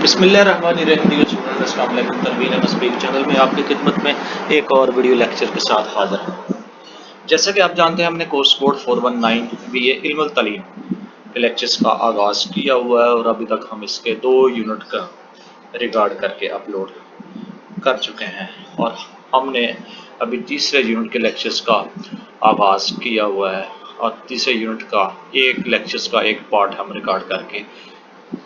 بسم اللہ الرحمن الرحیم۔ السلام علیکم۔ تنویر مسبیک چینل میں آپ کی خدمت میں ایک اور ویڈیو لیکچر کے ساتھ حاضر ہوں۔ جیسا کہ آپ جانتے ہیں ہم نے کورس کوڈ 419 BA علم التعلیم کے لیکچرز کا آغاز کیا ہوا ہے اور ابھی تک ہم اس کے 2 یونٹ کا ریکارڈ کر کے اپلوڈ کر چکے ہیں اور ہم نے ابھی تیسرے یونٹ کے لیکچرز کا آغاز کیا ہوا ہے اور تیسرے یونٹ کا ایک لیکچرز کا ایک پارٹ ہم ریکارڈ کر کے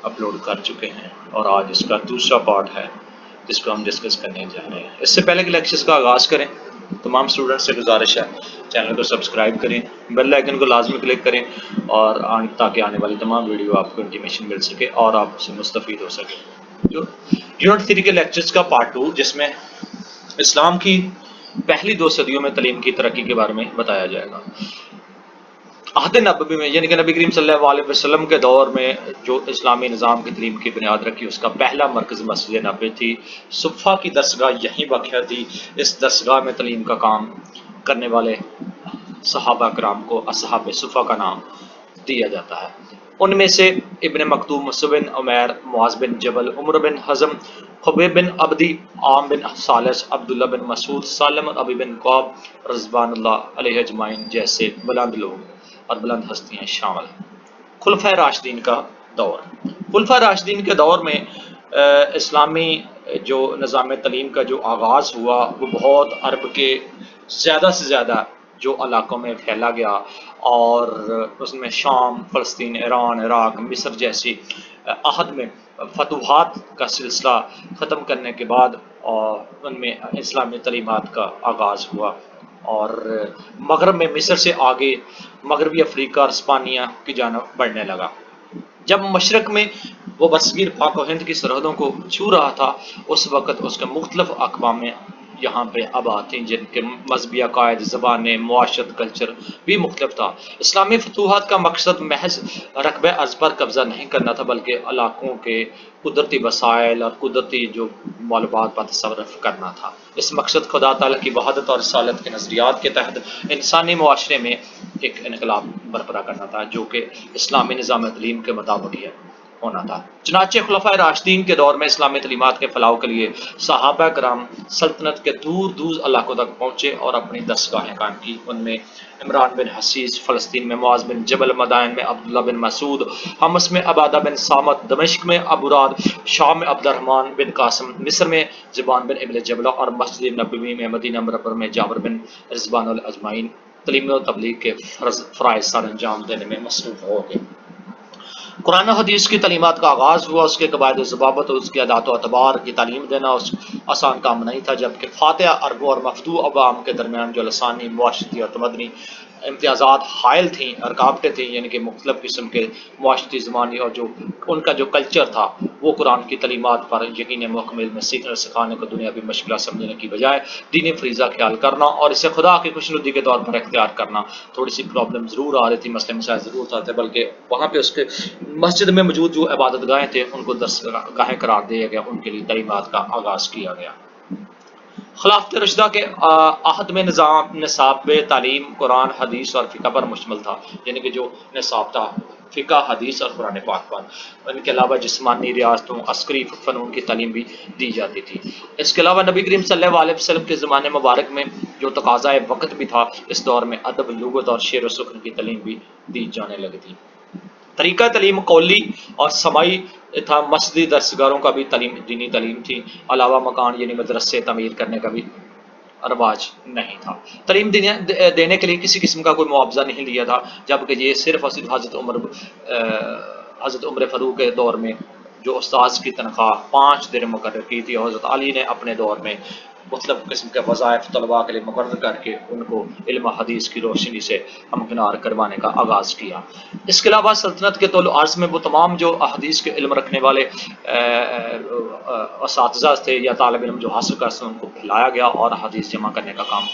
اپلوڈ کر چکے ہیں اور آج اس کا دوسرا پارٹ ہے جس کو ہم ڈسکس کرنے جا رہے ہیں۔ اس سے پہلے کہ لیکچرز کا آغاز کریں تمام اسٹوڈنٹس سے گزارش ہے چینل کو سبسکرائب کریں، بیل آئیکن کو لازمی کلک کریں اور تاکہ آنے والی تمام ویڈیو آپ کو انٹیمیشن مل سکے اور آپ سے مستفید ہو سکے۔ یونٹ 3 کے لیکچرز کا پارٹ 2 جس میں اسلام کی پہلی 2 صدیوں میں تعلیم کی ترقی کے بارے میں بتایا جائے گا۔ عہد نبوی میں یعنی کہ نبی کریم صلی اللہ علیہ وسلم کے دور میں جو اسلامی نظام کی تعلیم کی بنیاد رکھی اس کا پہلا مرکز مسجد نبوی تھی۔ صفہ کی درسگاہ یہیں واقع تھی۔ اس درسگاہ میں تعلیم کا کام کرنے والے صحابہ کرام کو اصحاب صفہ کا نام دیا جاتا ہے۔ ان میں سے ابن مکتوم، مصعب بن عمیر، معاذ بن جبل، عمر بن حزم، خبیب بن عبدی، عام بن ثالث، عبداللہ بن مسعود، سالم ابی بن کعب رضوان اللہ علیہ اجمعین جیسے بلند لوگ اور بلند ہستیاں شامل ہیں۔ خلفائے راشدین کا دور۔ خلفائے راشدین کے دور میں اسلامی جو نظام تعلیم کا جو آغاز ہوا وہ بہت عرب کے زیادہ سے زیادہ جو علاقوں میں پھیلا گیا اور اس میں شام، فلسطین، ایران، عراق، مصر جیسی عہد میں فتوحات کا سلسلہ ختم کرنے کے بعد ان میں اسلامی تعلیمات کا آغاز ہوا اور مغرب میں مصر سے آگے مغربی افریقہ اور اسپانیہ کی جانب بڑھنے لگا۔ جب مشرق میں وہ برصغیر پاک و ہند کی سرحدوں کو چھو رہا تھا اس وقت اس کے مختلف اقوام میں یہاں پہ آباد تھیں جن کے مذہبی عقائد، زبانیں، معاشرت، کلچر بھی مختلف تھا۔ اسلامی فتوحات کا مقصد محض رقبہ ارض پر قبضہ نہیں کرنا تھا بلکہ علاقوں کے قدرتی وسائل اور قدرتی جو معلومات پر تصرف کرنا تھا۔ اس مقصد خدا تعالیٰ کی وحدت اور رسالت کے نظریات کے تحت انسانی معاشرے میں ایک انقلاب برپا کرنا تھا جو کہ اسلامی نظام تعلیم کے مطابق ہی ہونا تھا۔ چنانچہ خلفائے راشدین کے دور میں اسلامی تعلیمات کے پھیلاؤ کے لیے صحابہ کرام سلطنت کے دور دور علاقوں تک پہنچے اور اپنی دستگاہیں قائم کی۔ ان میں عمران بن حسیس فلسطین میں، معاذ بن جبل مدائن میں، عبداللہ بن مسعود حمص میں، عبادہ بن صامت دمشق میں، ابو راد شام میں، عبد الرحمن بن قاسم مصر میں، زبان بن ابن جبلہ اور مسجد نبوی میں مدینہ منورہ میں جابر بن رضوان الاجمعین تعلیم و تبلیغ کے فرائض سر انجام دینے میں مصروف ہو گئے۔ قرآن و حدیث کی تعلیمات کا آغاز ہوا۔ اس کے قواعد و ضوابط اور اس کے عادات و اعتبار کی تعلیم دینا آسان کام نہیں تھا، جبکہ فاتحہ عربوں اور مفتوح عوام کے درمیان جو لسانی، معاشرتی اور تمدنی امتیازات حائل تھیں، رکاوٹیں تھیں، یعنی کہ مختلف قسم کے معاشرتی، زبانی اور جو ان کا جو کلچر تھا وہ قرآن کی تعلیمات پر یقین محکمل میں سیکھنے سکھانے کو دنیاوی مشکلات سمجھنے کی بجائے دینی فریضہ خیال کرنا اور اسے خدا کی خوشنودی کے طور پر اختیار کرنا۔ تھوڑی سی پرابلم ضرور آ رہی تھی، مسئلے مسائل ضرور آتے، بلکہ وہاں پہ اس کے مسجد میں موجود جو عبادت گاہیں تھے ان کو درسگاہیں قرار دیا گیا، ان کے لیے تعلیمات کا آغاز کیا گیا۔ خلافت رشدہ کے عہد میں نصاب تعلیم قرآن، حدیث اور فقہ پر مشتمل تھا، یعنی کہ جو نصاب تھا فقہ، حدیث اور قرآن پاک پر۔ ان کے علاوہ جسمانی ریاضتوں، عسکری فنون کی تعلیم بھی دی جاتی تھی۔ اس کے علاوہ نبی کریم صلی اللہ علیہ وسلم کے زمانے مبارک میں جو تقاضۂ وقت بھی تھا، اس دور میں ادب، لغت اور شعر و سخن کی تعلیم بھی دی جانے لگی تھی۔ طریقہ تعلیم قولی اور سماعی تھا۔ مسجدی درسگاہوں کا بھی دینی تعلیم تھی، علاوہ مکان یعنی مدرسے تعمیر کرنے کا بھی رواج نہیں تھا۔ تعلیم دینے کے لیے کسی قسم کا کوئی معاوضہ نہیں لیا تھا، جبکہ یہ صرف اور صرف حضرت عمر فاروق کے دور میں جو استاذ کی تنخواہ 5 درہم مقرر کی تھی اور حضرت علی نے اپنے دور میں مختلف قسم کے وظائف طلباء کے لیے مقرر کر کے ان کو علم حدیث کی روشنی سے ہمکنار کروانے کا آغاز کیا۔ اس کے علاوہ سلطنت کے طول عرض میں وہ تمام جو حدیث کے علم رکھنے والے اساتذہ تھے یا طالب علم جو حاصل کر سکتے ان کو پھیلایا گیا اور حدیث جمع کرنے کا کام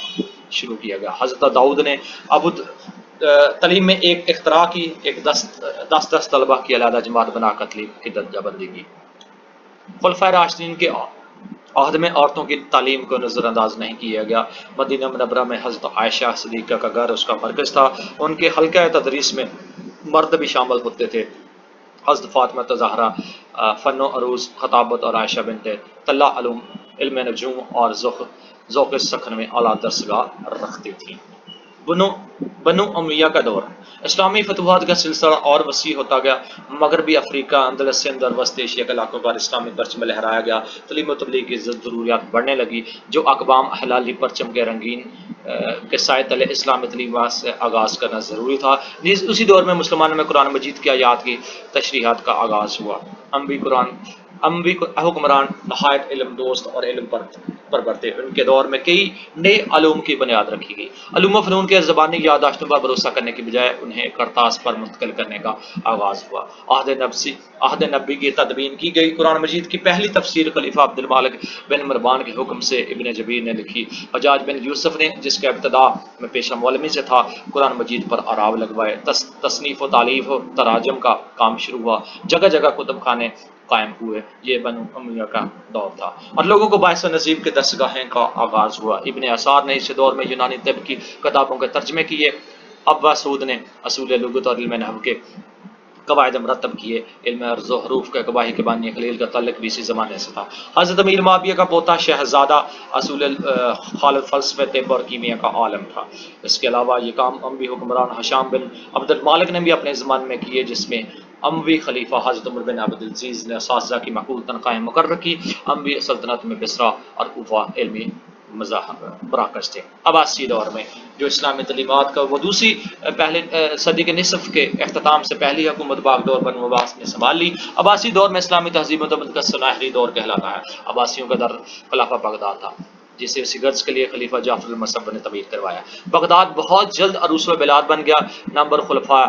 شروع کیا گیا۔ حضرت داؤد نے تعلیم میں ایک اختراع کی، ایک 10 طلبہ کی علیحدہ جماعت بنا کر تعلیم کی درجہ بندی کی۔ خلفائے راشدین کے عہد میں عورتوں کی تعلیم کو نظر انداز نہیں کیا گیا۔ مدینہ منورہ میں حضرت عائشہ صدیقہ کا گھر اس کا مرکز تھا۔ ان کے حلقہ تدریس میں مرد بھی شامل ہوتے تھے۔ حضرت فاطمہ زہرا فن و عروض، خطابت اور عائشہ بنت طلحہ علوم، علم نجوم اور ذوق سخن میں اعلیٰ درسگاہ رکھتی تھیں۔ بنو امیہ کا دور، اسلامی فتوحات کا سلسلہ اور وسیع ہوتا گیا۔ مغربی افریقہ، اندلس، سندھ اور وسط ایشیا کے علاقوں پر اسلامی پرچم لہرایا گیا۔ تعلیم و تبلیغ کی ضروریات بڑھنے لگی۔ جو اقوام ہلالی پرچم کے رنگین کے سائے تلے اسلامی تعلیم سے آغاز کرنا ضروری تھا، اسی دور میں مسلمانوں میں قرآن مجید کی آیات کی تشریحات کا آغاز ہوا۔ اموی حکمران نہایت علم دوست اور علم پر برتے، ان کے دور میں کئی نئے علوم کی بنیاد رکھی گئی۔ علوم و فنون کے زبانی یادداشتوں پر بھروسہ کرنے کی بجائے انہیں کرتاس پر منتقل کرنے کا آغاز ہوا۔ عہد نبی کی تدوین کی گئی قرآن مجید کی پہلی تفسیر خلیفہ عبد المالک بن مروان کے حکم سے ابن جبیر نے لکھی۔ حجاج بن یوسف نے، جس کے ابتدا میں پیشہ مولمی سے تھا، قرآن مجید پر آراو لگوائے۔ تصنیف و تالیف و تراجم کا کام شروع ہوا۔ جگہ جگہ کتب خانے قائم ہوئے۔ یہ بنو امیہ کا دور تھا اور لوگوں کو باعث نصیب کے دستگاہیں کا آغاز ہوا۔ ابن اثار نے اس دور میں یونانی طب کی کتابوں کے ترجمے کیے۔ ابا سعود نے اصول لغت اور علم نحو کے قواعد مرتب کیے۔ علم عرض و حروف کے گواہی کے بانی خلیل کا تعلق بھی اسی زمانے سے تھا۔ حضرت امیر معاویہ کا پوتا شہزادہ اصول خالد فلسفے، طب اور کیمیا کا عالم تھا۔ اس کے علاوہ یہ کام اموی حکمران ہشام بن عبد المالک نے بھی اپنے زمانے میں کیے، جس میں اموی خلیفہ حضرت عمر بن عبد العزیز نے اساتذہ کی معقول تنخواہیں مقرر کی۔ اموی سلطنت میں بصرہ اور کوفہ علمی مراکز تھے۔ عباسی دور میں جو اسلامی تعلیمات کا وہ دوسری پہلے صدی کے نصف کے اختتام سے پہلی حکومت باغ دور بنو عباس نے سنبھال لی۔ عباسی دور میں اسلامی تہذیب و تمدن کا سنہری دور کہلاتا ہے۔ عباسیوں کا در خلافہ بغداد تھا، جسے اسی غرض کے لیے خلیفہ جعفر المصب نے تعمیر کروایا۔ بغداد بہت جلد عروس و بلاد بن گیا۔ نمبر خلفاء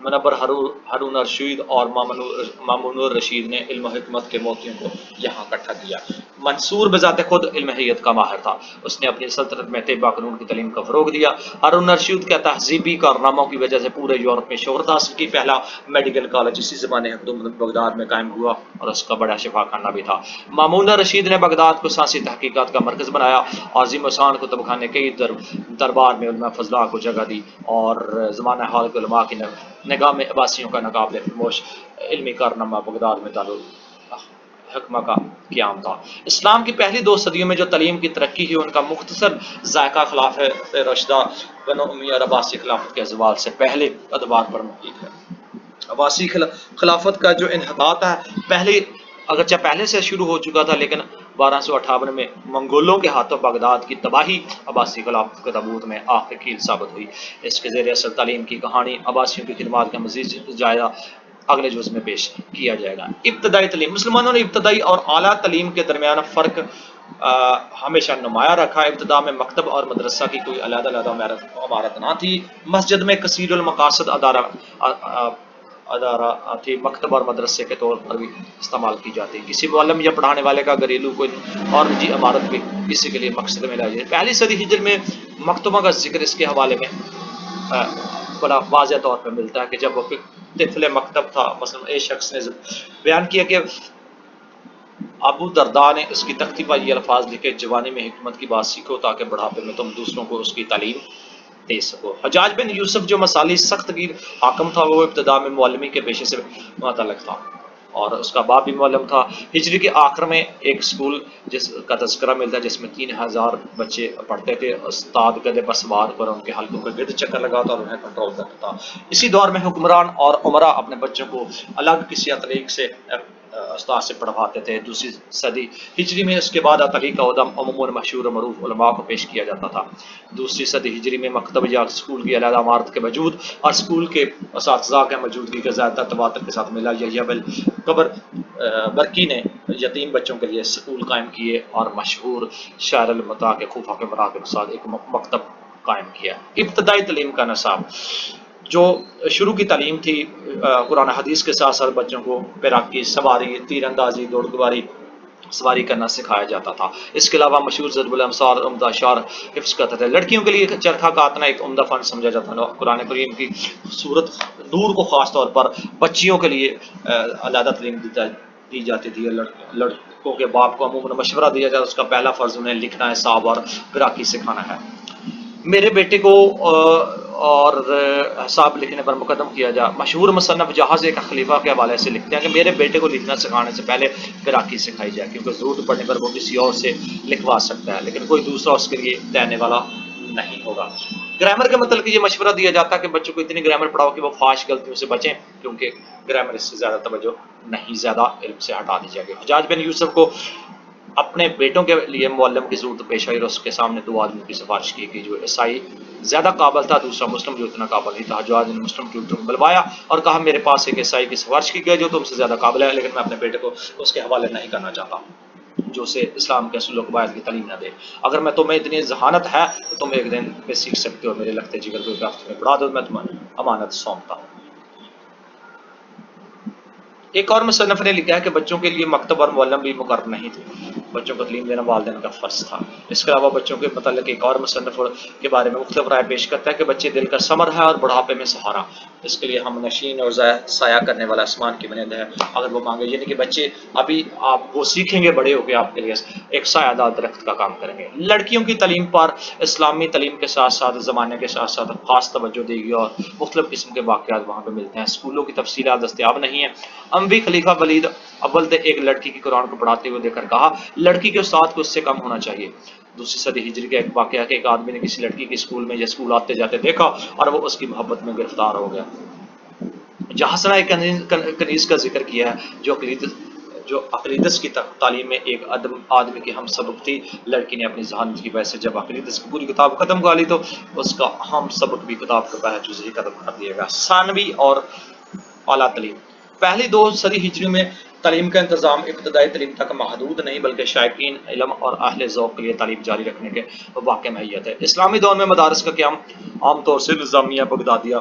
منور ہارون الرشید اور مامون الرشید نے علم و حکمت کے موتیوں کو یہاں اکٹھا کیا۔ منصور بذات خود علم حیت کا ماہر تھا، اس نے اپنی سلطنت میں طب و قانون کی تعلیم کو فروغ دیا۔ ہارون الرشید کے تہذیبی کارناموں کی وجہ سے پورے یورپ میں شہرت حاصل کی۔ پہلا میڈیکل کالج اسی زمانے حکومت بغداد میں قائم ہوا اور اس کا بڑا شفا خانہ بھی تھا۔ مامون الرشید نے بغداد کو سائنسی تحقیقات کا مرکز بنایا۔ عظیم الشان کتب خانے کئی دربار میں علماء فضلاء کو جگہ دی اور زمانہ حال کے علماء کی نگاہ میں عباسیوں کا ناقابل فراموش علمی کارنامہ بغداد میں دارالحکمہ کا قیام تھا۔ اسلام کی پہلی 2 صدیوں میں جو تعلیم کی ترقی ہوئی، ان کا مختصر ذائقہ خلافت راشدہ بنو امیہ اور عباسی خلافت کے زوال سے پہلے ادوار پر محیط ہے۔ عباسی خلافت کا جو انحطاط ہے اگرچہ پہلے سے شروع ہو چکا تھا، لیکن 1258 میں منگولوں کے ہاتھوں بغداد کی تباہی عباسی خلافت کے تابوت میں آخری کیل ثابت ہوئی۔ اس کے زیر اثر تعلیم کی کہانی، عباسیوں کی خدمات کا مزید جائزہ اگلے جز میں پیش کیا جائے گا۔ ابتدائی تعلیم، مسلمانوں نے ابتدائی اور اعلیٰ تعلیم کے درمیان فرق ہمیشہ نمایاں رکھا۔ ابتدا میں مکتب اور مدرسہ کی کوئی علیحدہ عمارت نہ تھی۔ مسجد میں کثیر المقاصد ادارہ تھی، مکتب اور مدرسے کے طور پر بھی استعمال کی جاتی ہے۔ کسی معلم یا پڑھانے والے کا گھریلو کوئی اور نجی عمارت بھی اسی کے لیے مقصد میں لائی جاتی ہے۔ پہلی صدی ہجری میں مکتبوں کا ذکر اس کے حوالے میں بڑا واضح طور پر ملتا ہے کہ جب وہ طفل مکتب تھا، مثلا ایک شخص نے بیان کیا کہ ابو درداء نے اس کی تختی پر یہ الفاظ لکھے: جوانی میں حکمت کی بات سیکھو تاکہ بڑھاپے میں تم دوسروں کو اس کی تعلیم دے سکو۔ حجاج بن یوسف جو مثالی سخت گیر حاکم تھا، وہ ابتدا میں معلمی کے پیشے سے متعلق تھا اور اس کا باپ بھی معلم تھا۔ ہجری کے آخر میں ایک اسکول جس کا تذکرہ ملتا ہے جس میں 3000 بچے پڑھتے تھے۔ استاد گدھے پر سوار پر ان کے حلقوں کے گرد چکر لگاتا اور انہیں کنٹرول کرتا تھا۔ اسی دور میں حکمران اور عمرا اپنے بچوں کو الگ کسی اطلیق سے استاد سے پڑھواتے تھے۔ 2 صدی ہجری میں اس کے بعد اطلیق کا عہدہ عموماً مشہور و معروف علماء کو پیش کیا جاتا تھا۔ 2 صدی ہجری میں مکتب یا اسکول کی علیحدہ عمارت کے وجود اور اسکول کے اساتذہ کے موجودگی کا زیادہ تواتر کے ساتھ ملا۔ یحییٰ بن برقی نے یتیم بچوں کے لیے اسکول قائم کیے اور مشہور شاعر المتا کے کوفہ کے مراکز کے ساتھ ایک مکتب قائم کیا۔ ابتدائی تعلیم کا نصاب، جو شروع کی تعلیم تھی، قرآن حدیث کے ساتھ ساتھ بچوں کو پیراکی، سواری، تیر اندازی، دوڑ گواری، سواری کرنا سکھایا جاتا تھا۔ اس کے علاوہ مشہور ضرب الامثال عمدہ اشعار حفظ کرتے تھے۔ لڑکیوں کے لیے چرخہ کاتنا ایک عمدہ فن سمجھا جاتا تھا۔ قرآن کریم کی سورت نور کو خاص طور پر بچیوں کے لیے علیحدہ تعلیم دی جاتی تھی۔ لڑکوں کے باپ کو عموماً مشورہ دیا جاتا، اس کا پہلا فرض انہیں لکھنا، حساب اور پیراکی سکھانا ہے۔ میرے بیٹے کو اور حساب لکھنے پر مقدم کیا جا۔ مشہور مصنف جہاز ایک خلیفہ کے حوالے سے لکھتے ہیں کہ میرے بیٹے کو لکھنا سکھانے سے پہلے قراءتی سکھائی جائے، کیونکہ ضرورت پڑنے پر وہ کسی اور سے لکھوا سکتا ہے لیکن کوئی دوسرا اس کے لیے دینے والا نہیں ہوگا۔ گرامر کے متعلق یہ مشورہ دیا جاتا ہے کہ بچوں کو اتنی گرامر پڑھاؤ کہ وہ فحش غلطیوں سے بچیں، کیونکہ گرامر اس سے زیادہ توجہ نہیں، زیادہ علم سے ہٹا دی جائے گی۔ حجاج بن یوسف کو اپنے بیٹوں کے لیے معلم کی ضرورت پیش آئی اور اس کے سامنے دو آدمیوں کی سفارش کی گئی، جو عیسائی زیادہ قابل تھا، دوسرا مسلم جو اتنا قابل نہیں تھا۔ حجاج نے مسلم کے اوپر بلوایا اور کہا میرے پاس ایک عیسائی کی سفارش کی گئی جو تم سے زیادہ قابل ہے، لیکن میں اپنے بیٹے کو اس کے حوالے نہیں کرنا چاہتا جو اسے اسلام کے اصول و قواعد کی تعلیم نہ دے۔ اگر میں تمہیں اتنی ذہانت ہے تو تم ایک دن میں سیکھ سکتے ہو، میرے لگتے جگر کو ایک ہفتے میں پڑھا دو، میں تمہیں امانت سونپتا ہوں۔ ایک اور مصنف نے لکھا ہے کہ بچوں کے لیے مکتب اور معلم بھی مقرر نہیں تھے، بچوں کو تعلیم دینا والدین کا فرض تھا۔ اس کے علاوہ بچوں کے متعلق ایک اور مصنف کے بارے میں مختلف رائے پیش کرتا ہے کہ بچے دل کا ثمر ہے اور بڑھاپے میں سہارا، اس کے لیے ہم نشین اور سایہ کرنے والا آسمان کی بنیاد ہے اگر وہ مانگے، یعنی کہ بچے ابھی آپ وہ سیکھیں گے، بڑے ہو کے آپ کے لیے ایک سایہ دار درخت کا کام کریں گے۔ لڑکیوں کی تعلیم پر اسلامی تعلیم کے ساتھ ساتھ زمانے کے ساتھ ساتھ خاص توجہ دے گی اور مختلف قسم کے واقعات وہاں پہ ملتے ہیں۔ اسکولوں کی تفصیلات دستیاب نہیں ہیں۔ اموی خلیفہ ولید اول نے ایک لڑکی کی قرآن کو پڑھاتے ہوئے دیکھ کر کہا لڑکی کے استاد کو اس سے کم ہونا چاہیے۔ دوسری صدی ہجری کا ایک واقعہ کہ ایک آدمی نے کسی لڑکی کے اسکول میں یا اسکول آتے جاتے دیکھا اور وہ اس کی محبت میں گرفتار ہو گیا۔ جہاں سنا ایک کنیز کا ذکر کیا ہے جو عقیدت کی تعلیم میں ایک آدمی کی ہم سبق تھی۔ لڑکی نے اپنی ذہانت کی وجہ سے جب عقیدت کی پوری کتاب ختم کر لی تو اس کا ہم سبق بھی کتاب کا پہلا جزء ہی ختم کر دیا گیا۔ ثانوی اور اعلیٰ تعلیم۔ پہلی دو صدی ہجری میں تعلیم کا انتظام ابتدائی تعلیم تک محدود نہیں بلکہ شائقین علم اور اہل ذوق کے لیے تعلیم جاری رکھنے کے واقع میت ہے۔ اسلامی دور میں مدارس کا قیام عام طور سے نظامیہ بغدادیہ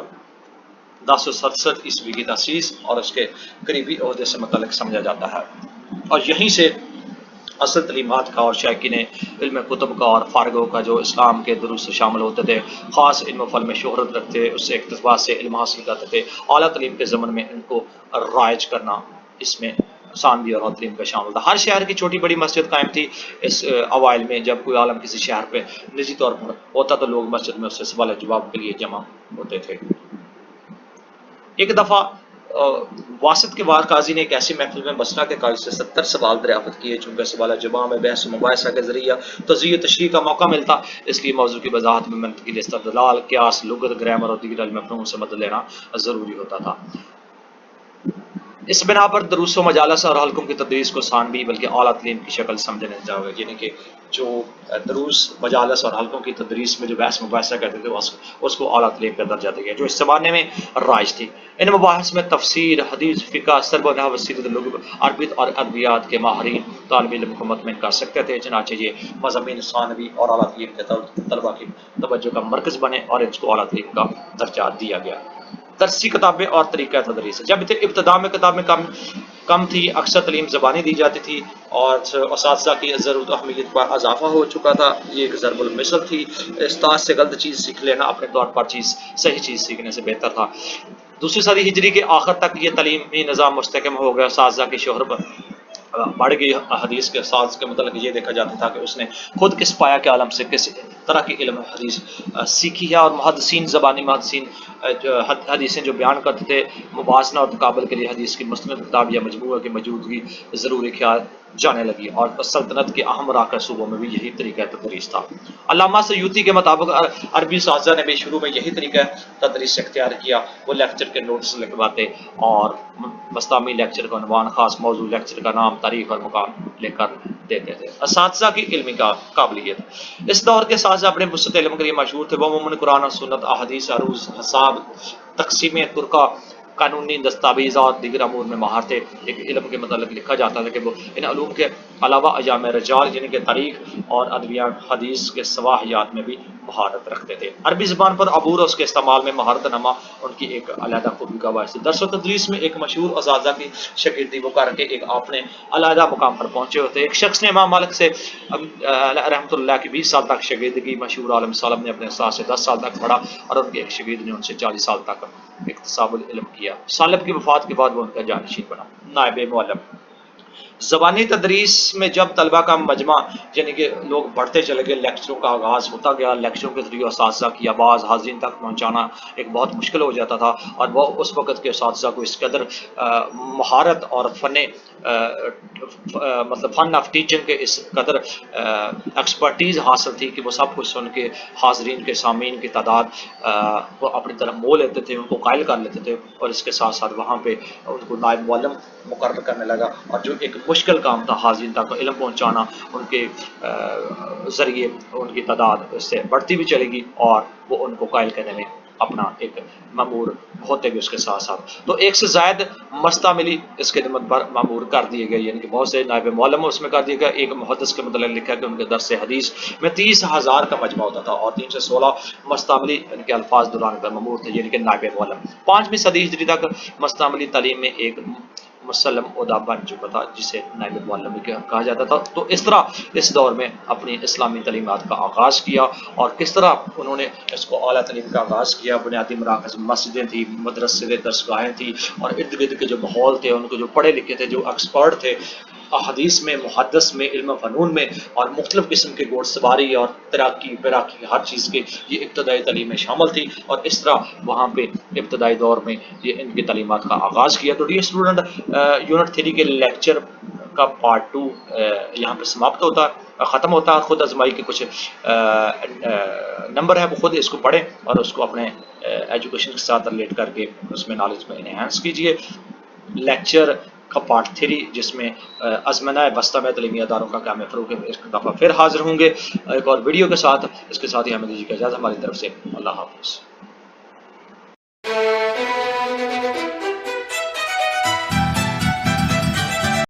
1067 عیسوی کی تاسیس اور اس کے قریبی عہدے سے متعلق سمجھا جاتا ہے، اور یہیں سے اصل تعلیمات کا اور شائقین علم کتب کا اور فارغوں کا جو اسلام کے دروس سے شامل ہوتے تھے، خاص علم و فن میں شہرت رکھتے، اس سے اقتباس سے علم حاصل کرتے تھے، اعلیٰ تعلیم کے ضمن میں ان کو رائج کرنا اس میں ثانوی اور اعلیٰ تعلیم کا شامل تھا۔ ہر شہر کی چھوٹی بڑی مسجد قائم تھی اس اوائل میں۔ جب کوئی عالم کسی شہر پہ نجی طور پر ہوتا تو لوگ مسجد میں اس سے سوال جواب کے لیے جمع ہوتے تھے۔ ایک دفعہ واسط کے وار قاضی نے ایک ایسی محفل میں بصرہ کے قاضی سے 70 سوال دریافت کیے، چونکہ سوال جواب میں بحث و مباحثہ کے ذریعہ تجزیہ و تشریح کا موقع ملتا، اس لیے موضوع کی وضاحت میں منطقی استدلال، قیاس، لغت، گرامر اور دیگر علم فنون سے مدد لینا ضروری ہوتا تھا۔ اس بنا پر دروس و مجالس اور حلقوں کی تدریس کو ثانوی بلکہ اعلیٰ تعلیم کی شکل سمجھنے جاؤ گے، یعنی کہ جو دروس مجالس اور حلقوں کی تدریس میں جو بحث مباحثہ کرتے تھے اس کو اعلیٰ تعلیم کا درجہ دیا گیا، جو اس زمانے میں رائج تھی۔ ان مباحث میں تفسیر، حدیث، فقہ، سرب و نحو، سیرت، لغت، عربیت اور ادبیات کے ماہرین طالب علم کو مطمئن کر سکتے تھے، چنانچہ یہ مضامین ثانوی اور اعلیٰ تعلیم کے طلباء کی توجہ کا مرکز بنے اور اس کو اعلیٰ تعلیم کا درجہ دیا گیا۔ درسی کتابیں اور طریقہ تدریس۔ جب ابتدا میں کتابیں کم تھی، اکثر تعلیم زبانی دی جاتی تھی اور اساتذہ کی ضرورت و اہمیت پر اضافہ ہو چکا تھا۔ یہ ایک ضرب المثل تھی، استاد سے غلط چیز سیکھ لینا اپنے طور پر صحیح چیز سیکھنے سے بہتر تھا۔ دوسری صدی ہجری کے آخر تک یہ تعلیمی نظام مستحکم ہو گیا، اساتذہ کی شہرت بڑھ گئی۔ حدیث کے استاد کے متعلق یہ دیکھا جاتا تھا کہ اس نے خود کس پایا کے عالم سے کس طرح کی علم حدیث سیکھی ہے، اور محدثین زبانی محدثین حدیثیں جو بیان کرتے تھے، موازنہ اور تقابل کے لیے حدیث کی مستند کتاب یا مجموعہ کی موجودگی ضروری خیال جانے لگی، اور سلطنت کے اہم مراکز صوبوں میں بھی یہی طریقہ تدریس تھا۔ علامہ سیوطی کے مطابق عربی اساتذہ نے بھی شروع میں یہی طریقہ تدریس اختیار کیا، وہ لیکچر کے نوٹس لکھواتے اور مستعمی لیکچر کا عنوان، خاص موضوع، لیکچر کا نام، تاریخ اور مقام لکھ کر دیتے تھے۔ اساتذہ کی علمی قابلیت۔ اس دور کے اساتذہ اپنے وسعت علم کے لیے مشہور تھے، وہ عموماً قرآن اور سنت، احادیث، عروض، حساب، تقسیم ترکہ، قانونی دستاویزات، دیگر امور میں ماہر تھے۔ ایک علم کے متعلق لکھا جاتا ہے کہ وہ ان علوم کے علاوہ ایام رجال یعنی کہ تاریخ اور ادبیات، حدیث کے سواحیات میں بھی مہارت رکھتے تھے۔ عربی زبان پر عبور اور اس کے استعمال میں مہارت نما ان کی ایک علیحدہ خوبی کا باعث ہے۔ درس و تدریس میں ایک مشہور اساتذہ کی شاگردی وہ کر کے ایک اپنے علیحدہ مقام پر پہنچے ہوتے۔ ایک شخص نے امام مالک سے رحمۃ اللہ کی 20 سال تک شاگردگی، مشہور عالم سالم نے اپنے استاد سے 10 سال تک پڑھا اور ان کے ایک شاگرد نے ان سے 40 سال تک اکتساب العلم کیا۔ سالب کی وفات کے بعد وہ ان کا جانشین بنا۔ نائب معلم۔ زبانی تدریس میں جب طلبہ کا مجمع یعنی کہ لوگ بڑھتے چلے گئے، لیکچروں کا آغاز ہوتا گیا، لیکچروں کے ذریعے اساتذہ کی آواز حاضرین تک پہنچانا ایک بہت مشکل ہو جاتا تھا، اور وہ اس وقت کے اساتذہ کو اس قدر مہارت اور مطلب فن آف ٹیچنگ کے اس قدر ایکسپرٹیز حاصل تھی کہ وہ سب کچھ سن کے حاضرین کے سامعین کی تعداد کو اپنی طرف مول لیتے تھے، ان کو قائل کر لیتے تھے، اور اس کے ساتھ ساتھ وہاں پہ ان کو نائب معلم مقرر کرنے لگا، اور جو ایک مشکل کام تھا حاضرین تک علم پہنچانا، ان کے ذریعے ان کی تعداد اس سے بڑھتی بھی چلے گی، اور وہ ان کو قائل کرنے میں اپنا ایک مامور ہوتے گئے اس کے ساتھ ساتھ۔ تو ایک سے زائد مستعملی اس خدمت پر مامور کر دیے گئے، یعنی کہ بہت سے نائب معلم اس میں کر دیے گئے۔ ایک محدث کے متعلق لکھا کہ ان کے درس حدیث میں 30,000 کا مجمع ہوتا تھا، اور 316 مستعملی ان کے الفاظ دوران پر مامور تھے، یعنی کہ نائب معلم۔ 5ویں صدی ہجری تک مستعملی تعلیم میں ایک مسلم عہدہ بن چکا تھا، جسے نائب معلم بھی کہا جاتا تھا۔ تو اس طرح اس دور میں اپنی اسلامی تعلیمات کا آغاز کیا، اور کس طرح انہوں نے اس کو اعلیٰ تعلیم کا آغاز کیا۔ بنیادی مراکز مسجدیں تھیں، مدرسے درسگاہیں تھیں، اور ارد گرد کے جو ماحول تھے، ان کو جو پڑھے لکھے تھے، جو ایکسپرٹ تھے احادیث میں، محدث میں، علم و فنون میں، اور مختلف قسم کے گھوڑ سواری اور تیراکی بیراکی ہر چیز کے یہ ابتدائی تعلیم میں شامل تھی، اور اس طرح وہاں پہ ابتدائی دور میں یہ ان کی تعلیمات کا آغاز کیا۔ تو ڈیئر اسٹوڈنٹ، یونٹ 3 کے لیکچر کا پارٹ 2 یہاں پہ سماپت ہوتا ہے، ختم ہوتا ہے۔ خود ازمائی کے کچھ نمبر ہے، وہ خود اس کو پڑھیں اور اس کو اپنے ایجوکیشن کے ساتھ ریلیٹ کر کے اس میں نالج میں انہینس کیجئے۔ لیکچر کا پارٹ 3 جس میں ازمنہ وسطی میں تعلیمی اداروں کا قیام فروغ ہے، اس دفعہ پھر حاضر ہوں گے ایک اور ویڈیو کے ساتھ۔ اس کے ساتھ ہی ہمیں دیجیے اجازت، ہماری طرف سے اللہ حافظ۔